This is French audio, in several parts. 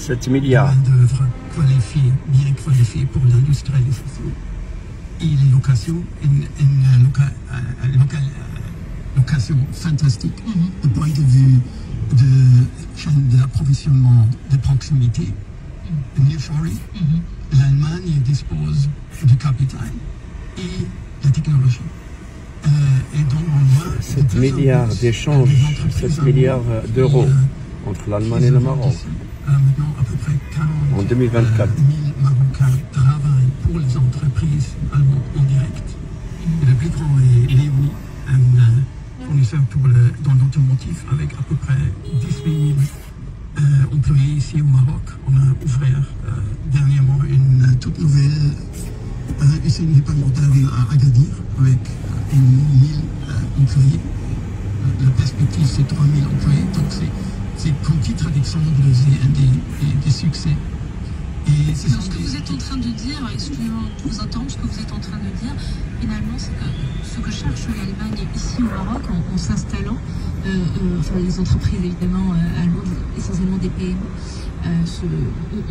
7 milliards. D'œuvre qualifiée, bien qualifiée pour l'industrialisation. Et les locations, une location fantastique du point de vue de chaîne d'approvisionnement de proximité, nearshoring. L'Allemagne dispose du capital et la technologie. Et donc on voit 7 milliards d'échanges, 7 milliards d'euros entre l'Allemagne et le Maroc. Maintenant, à peu près 40 en 2024. 000 Marocains travaillent pour les entreprises allemandes en direct. Et le plus grand est Léonie, un fournisseur dans l'automotive avec à peu près 18 000 employés ici au Maroc. On a ouvert dernièrement une toute nouvelle usine hypermoderne à Agadir avec 1 000 employés. La perspective, c'est 3 000 employés. Donc, c'est comme titre d'exemple, des succès. Et c'est ce que vous êtes en train de dire, excusez-moi de vous interrompre, ce que vous êtes en train de dire, finalement, c'est que ce que cherche l'Allemagne ici au Maroc en s'installant, enfin les entreprises évidemment allemandes, essentiellement des PME,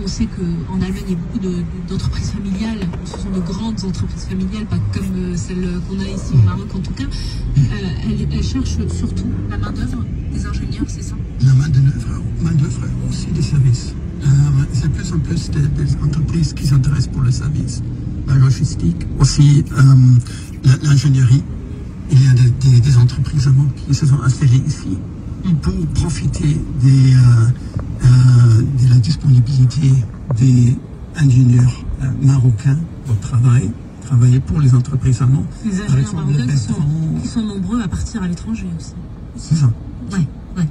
on sait qu'en Allemagne, il y a beaucoup d'entreprises familiales. Ce sont de grandes entreprises familiales, pas comme celles qu'on a ici au Maroc en tout cas. Elles cherchent surtout la main-d'œuvre des ingénieurs, c'est ça? La main-d'œuvre aussi des services. C'est plus en plus des entreprises qui s'intéressent pour le service. La logistique, aussi l'ingénierie. Il y a des entreprises allemandes qui se sont installées ici pour profiter de la disponibilité des ingénieurs marocains pour travailler pour les entreprises allemandes. Les ingénieurs marocains qui sont nombreux à partir à l'étranger aussi. C'est ça. Oui. Ouais.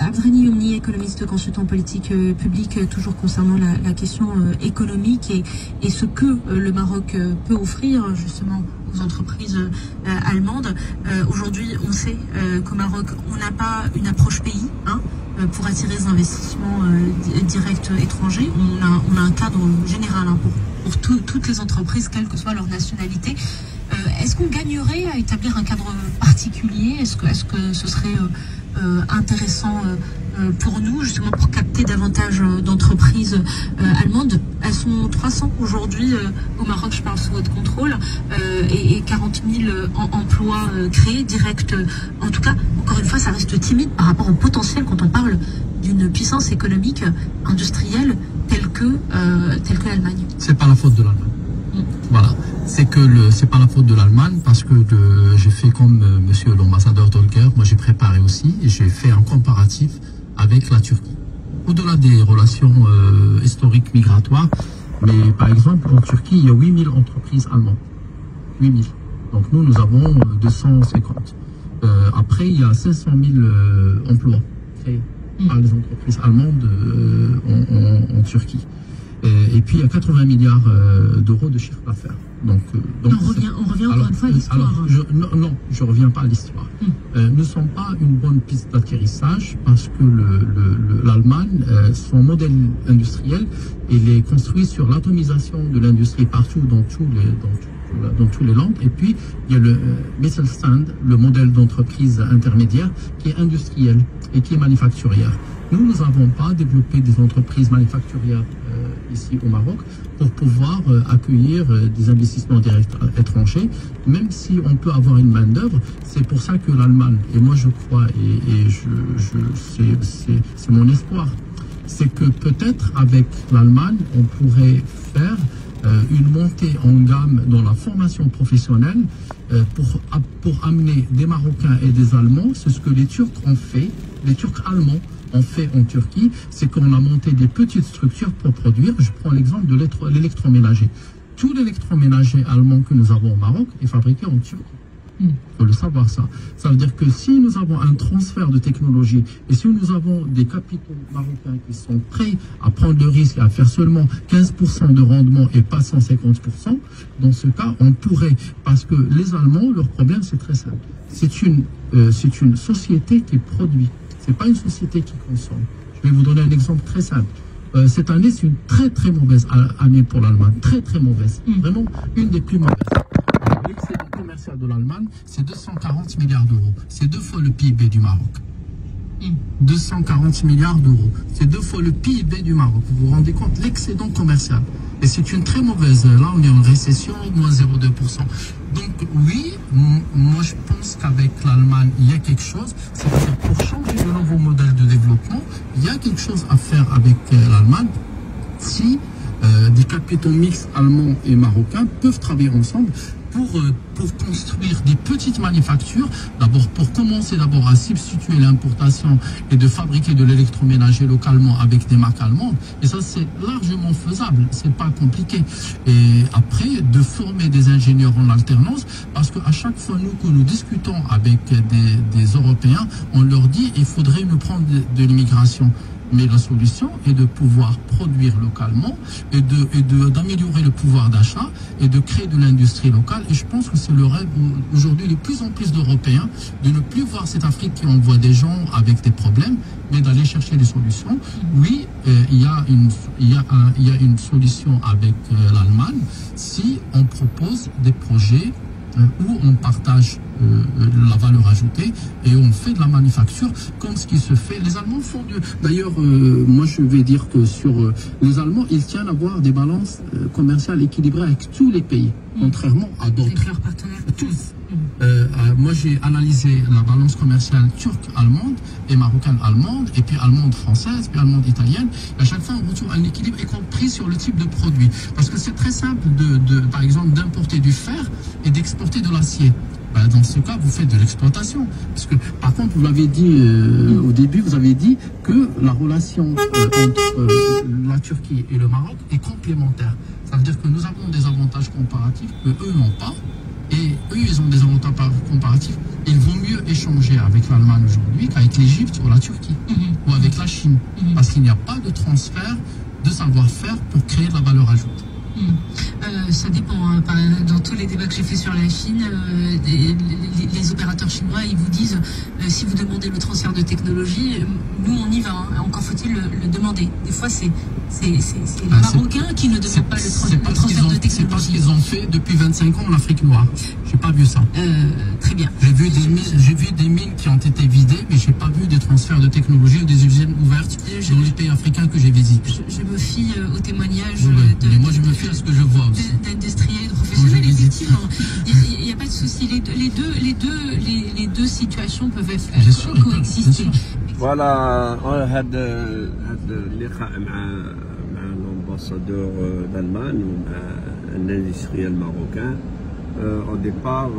Abdrahni Youmni, économiste, consultant politique public, toujours concernant la question économique et ce que le Maroc peut offrir justement aux entreprises allemandes. Aujourd'hui, on sait qu'au Maroc, on n'a pas une approche pays pour attirer des investissements directs étrangers. On a un cadre général pour toutes les entreprises, quelle que soit leur nationalité. Est-ce qu'on gagnerait à établir un cadre particulier? Est-ce que ce serait intéressant pour nous, justement, pour capter davantage d'entreprises allemandes? Elles sont 300 aujourd'hui au Maroc, je parle sous votre contrôle, et 40 000 emplois créés directs. En tout cas, encore une fois, ça reste timide par rapport au potentiel quand on parle d'une puissance économique, industrielle, telle que l'Allemagne. C'est pas la faute de l'Allemagne. Voilà, c'est pas la faute de l'Allemagne parce que j'ai fait comme monsieur l'ambassadeur Dolger, moi j'ai préparé aussi et j'ai fait un comparatif avec la Turquie. Au-delà des relations historiques migratoires, mais par exemple en Turquie il y a 8000 entreprises allemandes. 8000. Donc nous avons 250. Après il y a 500 000 emplois créés par les entreprises allemandes en Turquie. Et puis il y a 80 milliards d'euros de chiffre d'affaires. Donc on revient encore une fois à l'histoire. Non, je ne reviens pas à l'histoire. Nous ne sommes pas une bonne piste d'atterrissage parce que l'Allemagne, son modèle industriel, il est construit sur l'atomisation de l'industrie partout dans tous les landes. Et puis il y a le Mittelstand, le modèle d'entreprise intermédiaire qui est industriel et qui est manufacturière. Nous n'avons pas développé des entreprises manufacturières ici au Maroc pour pouvoir accueillir des investissements directs étrangers, même si on peut avoir une main-d'œuvre. C'est pour ça que l'Allemagne, et moi je crois, c'est mon espoir, c'est que peut-être avec l'Allemagne, on pourrait faire une montée en gamme dans la formation professionnelle pour amener des Marocains et des Allemands. C'est ce que les Turcs ont fait, les Turcs allemands ont fait en Turquie, c'est qu'on a monté des petites structures pour produire. Je prends l'exemple de l'électroménager. Tout l'électroménager allemand que nous avons au Maroc est fabriqué en Turquie. Il faut le savoir ça. Ça veut dire que si nous avons un transfert de technologie et si nous avons des capitaux marocains qui sont prêts à prendre le risque à faire seulement 15% de rendement et pas 150%, dans ce cas, on pourrait, parce que les Allemands, leur problème c'est très simple. C'est une société qui produit. C'est pas une société qui consomme. Je vais vous donner un exemple très simple. Cette année, c'est une très très mauvaise année pour l'Allemagne. Très très mauvaise. Vraiment une des plus mauvaises. L'excédent commercial de l'Allemagne, c'est 240 milliards d'euros. C'est 2 fois le PIB du Maroc. 240 milliards d'euros. C'est 2 fois le PIB du Maroc. Vous vous rendez compte, l'excédent commercial. Et c'est une très mauvaise. Là, on est en récession, moins 0,2%. Donc oui, moi je pense qu'avec l'Allemagne, il y a quelque chose. C'est-à-dire pour changer de nouveau modèle de développement, il y a quelque chose à faire avec l'Allemagne. Si des capitaux mixtes allemands et marocains peuvent travailler ensemble pour construire des petites manufactures, d'abord pour commencer d'abord à substituer l'importation et de fabriquer de l'électroménager localement avec des marques allemandes. Et ça, c'est largement faisable, c'est pas compliqué. Et après, de former des ingénieurs en alternance, parce qu'à chaque fois, que nous discutons avec des Européens, on leur dit il faudrait nous prendre de l'immigration. Mais la solution est de pouvoir produire localement et d'améliorer le pouvoir d'achat et de créer de l'industrie locale. Et je pense que c'est le rêve aujourd'hui de plus en plus d'Européens de ne plus voir cette Afrique qui envoie des gens avec des problèmes, mais d'aller chercher des solutions. Oui, il y a une solution avec l'Allemagne si on propose des projets où on partage la valeur ajoutée et on fait de la manufacture comme ce qui se fait. Les Allemands font du... D'ailleurs, moi je vais dire que sur les Allemands, ils tiennent à avoir des balances commerciales équilibrées avec tous les pays, contrairement à d'autres. Avec leurs partenaires. Tous. Moi j'ai analysé la balance commerciale turque-allemande et marocaine-allemande, et puis allemande-française, puis allemande-italienne. À chaque fois, on retrouve un équilibre, y compris sur le type de produit. Parce que c'est très simple, par exemple, d'importer du fer et d'exporter de l'acier. Dans ce cas, vous faites de l'exploitation. Parce que, par contre, vous l'avez dit au début, vous avez dit que la relation entre la Turquie et le Maroc est complémentaire. Ça veut dire que nous avons des avantages comparatifs que eux n'ont pas. Et eux, ils ont des avantages comparatifs. Il vaut mieux échanger avec l'Allemagne aujourd'hui qu'avec l'Égypte ou la Turquie ou avec la Chine. Parce qu'il n'y a pas de transfert de savoir-faire pour créer de la valeur ajoutée. Ça dépend. Dans tous les débats que j'ai fait sur la Chine, les opérateurs chinois, ils vous disent si vous demandez le transfert de technologie, nous on y va. Encore faut-il le demander. Des fois, c'est les Marocains qui ne demandent pas le transfert de technologie. C'est pas ce qu'ils ont fait depuis 25 ans en Afrique noire. J'ai pas vu ça. Très bien. J'ai vu des mines qui ont été vidées, mais j'ai pas vu des transferts de technologie ou des usines ouvertes dans les pays africains que j'ai visités. Je me fie au témoignage mais moi je me fie à ce que je vois aussi. D'industriels, de professionnels, effectivement. Il n'y a pas de souci. Les deux situations peuvent coexister. Voilà, هذا اللقاء مع l'ambassadeur d'Allemagne ومع l'industriel marocain. Au départ,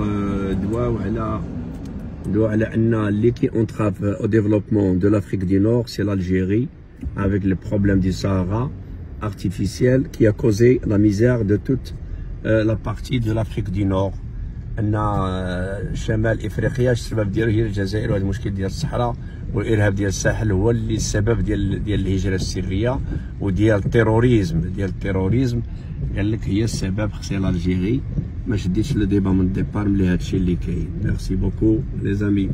doit على أن اللي qui entrave au développement de l'Afrique du Nord, c'est l'Algérie, avec le problème du Sahara artificiel qui a causé la misère de toute la partie de l'Afrique du Nord. أن شمال إفريقيا السبب ديالو هي الجزائر، وهذا المشكل ديال الصحراء والإرهاب ديال الساحل هو اللي السبب ديال الهجرة السرية وديال التيروريزم. قال لك هي السبب، خصها الجيري ما شديتش لو ديبا من الديبار ملي هادشي اللي كاين. ميرسي بوكو لي زامي.